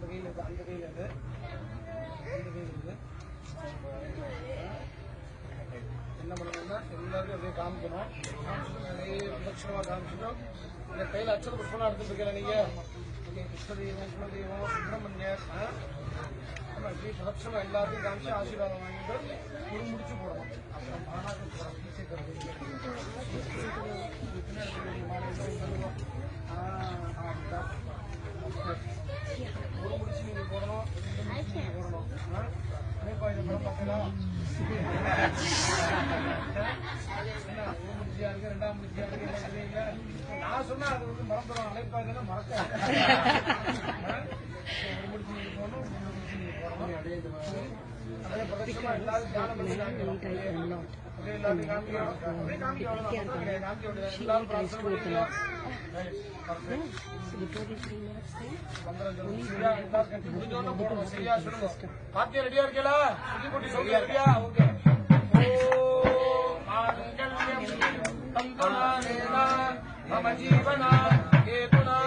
கையில் இருக்கு, அந்த கையில் இருக்கு, அந்த கையில் இருக்கு. என்ன பண்ணணும்னா எல்லாரும் அப்படியே காமிக்கணும். நிறைய பிரதட்சணமாக காமிச்சிடும். இந்த கையில் அச்சத புஷ்பம்லாம் எடுத்துட்டு இருக்கல நீங்க. கிருஷ்ணதெய்வம், குலதெய்வம், சுப்பிரமணியர், இப்படி பிரதட்சணம் எல்லாத்தையும் காமிச்சு ஆசீர்வாதம் வாங்கிட்டு ஒரு முடிச்சு போடணும். அப்புறம் மாநாட்டம் போடணும். ஒரு முடிச்சு நீங்க போடணும், ரெண்டு முடிச்சு நீங்க போடணும். இந்த படம் பார்க்கலாம். என்ன ஒரு முடிச்சியா இருக்கு, ரெண்டாம் முடிச்சியா இருக்கு, தெரியல. நான் சொன்னா அது வந்து மறந்துடும். அழைப்பாங்கன்னா மறக்க ஒரு முடிச்சு நீங்க போடணும், ரெண்டு முடிச்சு நீங்க போடணும். அதே பிரதட்சமா எல்லாரும் தியானம் பண்ணி காமிக்கணும். எல்லாத்தையும் காமிக்கணும். அப்படியே காமிக்கணும். எல்லாரும் பிரார்த்தனை பண்ணிக்கலாம். பாத்தியா ரெடியா இருக்கா? குட்டி சௌரியா ரெடியா? ஓகே. ஓம் ஆங்கல்யம் தந்தனானேன மம ஜீவனா கேதுனா